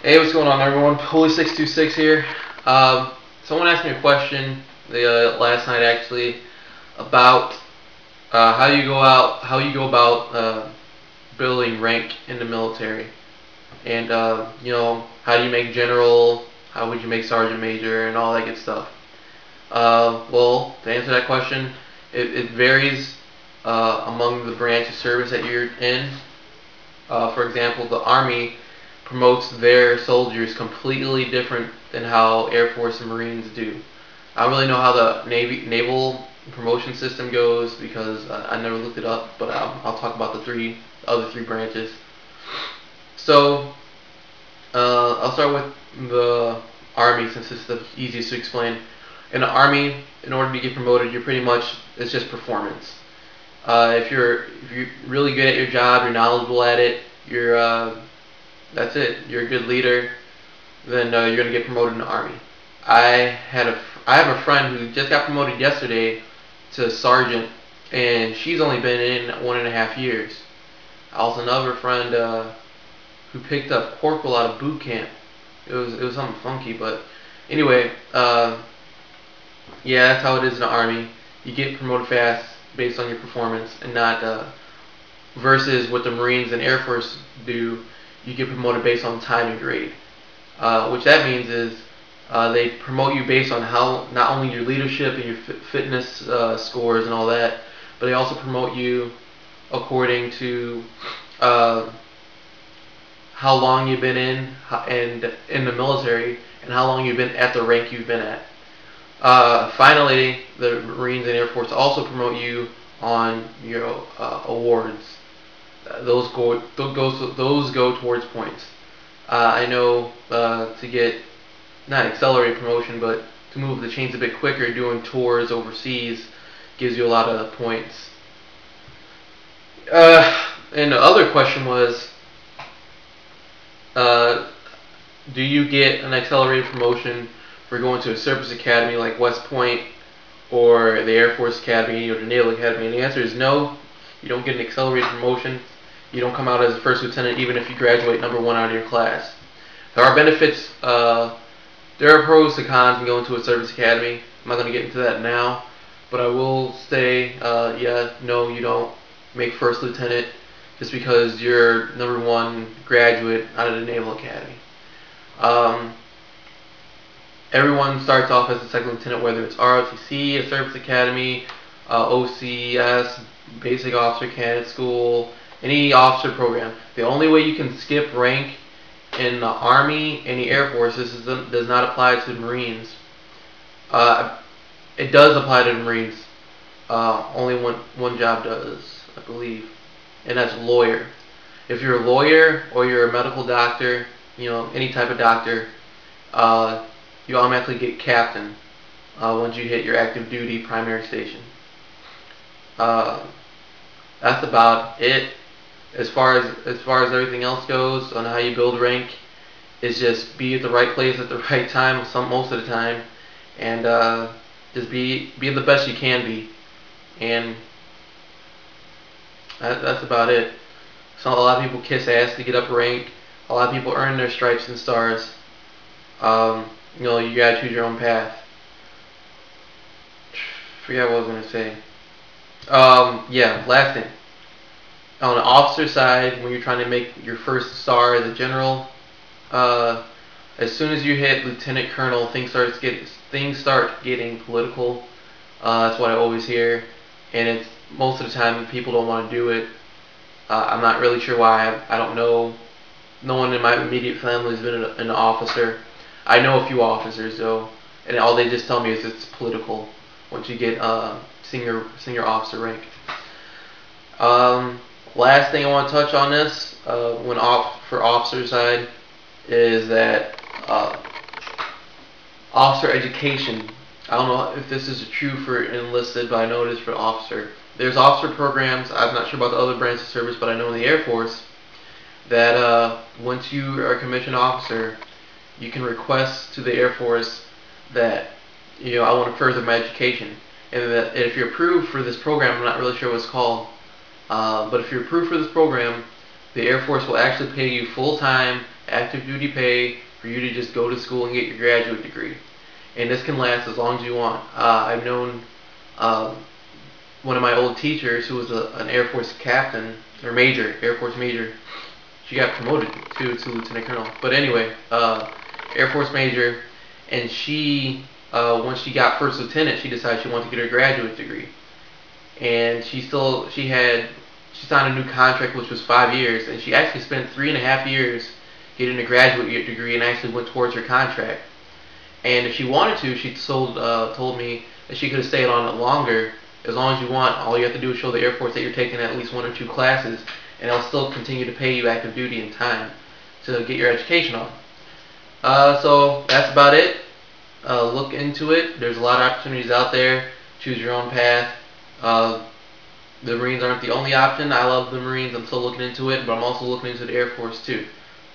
Hey, what's going on, everyone? Pulley626 here. Someone asked me a question last night, actually, about how you go about building rank in the military, and how do you make general, how would you make sergeant major, and all that good stuff. Well, to answer that question, it varies among the branch of service that you're in. For example, the Army promotes their soldiers completely different than how Air Force and Marines do. I don't really know how the naval promotion system goes because I never looked it up, but I'll talk about the other three branches. So I'll start with the Army since it's the easiest to explain. In the Army, in order to get promoted, you're pretty much it's just performance. If you're really good at your job, you're knowledgeable at it, you're that's it. You're a good leader, then you're gonna get promoted in the Army. I have a friend who just got promoted yesterday to sergeant, and she's only been in 1.5 years. Also, another friend who picked up corporal out of boot camp. It was something funky, but anyway, yeah, that's how it is in the Army. You get promoted fast based on your performance, and not versus what the Marines and Air Force do. You get promoted based on time and grade. Which that means is they promote you based on how not only your leadership and your fitness scores and all that, but they also promote you according to uh, how long you've been and in the military and how long you've been at the rank you've been at. Finally, the Marines and Air Force also promote you on your awards. Those go towards points. I know to get not accelerated promotion, but to move the chains a bit quicker, doing tours overseas gives you a lot of points. And the other question was, uh, do you get an accelerated promotion for going to a service academy like West Point or the Air Force Academy or the Naval Academy? And the answer is no. You don't get an accelerated promotion. You don't come out as a first lieutenant even if you graduate number one out of your class. There are benefits. There are pros to cons in going to a service academy. I'm not going to get into that now, but I will say, yeah, no, you don't make first lieutenant just because you're number one graduate out of the Naval Academy. Um, Everyone starts off as a second lieutenant, whether it's ROTC, a service academy, OCS, basic officer candidate school, any officer program. The only way you can skip rank in the Army and the Air Force does not apply to the Marines. Uh, it does apply to the Marines. Only one job does, I believe, and that's lawyer. If you're a lawyer or you're a medical doctor, any type of doctor, uh, you automatically get captain once you hit your active duty primary station. Uh, that's about it. As far as everything else goes on how you build rank, is just be at the right place at the right time most of the time, and just be the best you can be, and that's about it. So a lot of people kiss ass to get up rank. A lot of people earn their stripes and stars. You gotta choose your own path. Forget what I was gonna say. Yeah, last thing. On the officer side, when you're trying to make your first star as a general, uh, as soon as you hit lieutenant colonel, things start getting political. That's what I always hear, and it's most of the time people don't want to do it. I'm not really sure why. I don't know. No one in my immediate family has been an officer. I know a few officers though, and all they just tell me is it's political once you get senior officer rank. Um, Last thing I want to touch on this for officer side is that officer education. I don't know if this is true for enlisted, but I know it is for officer. There's officer programs. I'm not sure about the other branches of service, but I know in the Air Force that once you are a commissioned officer, you can request to the Air Force that I want to further my education, and that if you're approved for this program, I'm not really sure what it's called, but if you're approved for this program, the Air Force will actually pay you full time active duty pay for you to just go to school and get your graduate degree. And this can last as long as you want. I've known one of my old teachers who was an Air Force captain or major, Air Force major. She got promoted to lieutenant colonel. But anyway, Air Force major, and she once she got first lieutenant, she decided she wanted to get her graduate degree, and she signed a new contract which was 5 years, and she actually spent 3.5 years getting a graduate degree and actually went towards her contract. And if she wanted to, she told me that she could have stayed on it longer. As long as you want, all you have to do is show the Air Force that you're taking at least 1 or 2 classes, and they'll still continue to pay you active duty and time to get your education on. So that's about it. Look into it. There's a lot of opportunities out there. Choose your own path. The Marines aren't the only option. I love the Marines. I'm still looking into it, but I'm also looking into the Air Force too.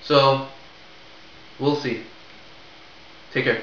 So we'll see. Take care.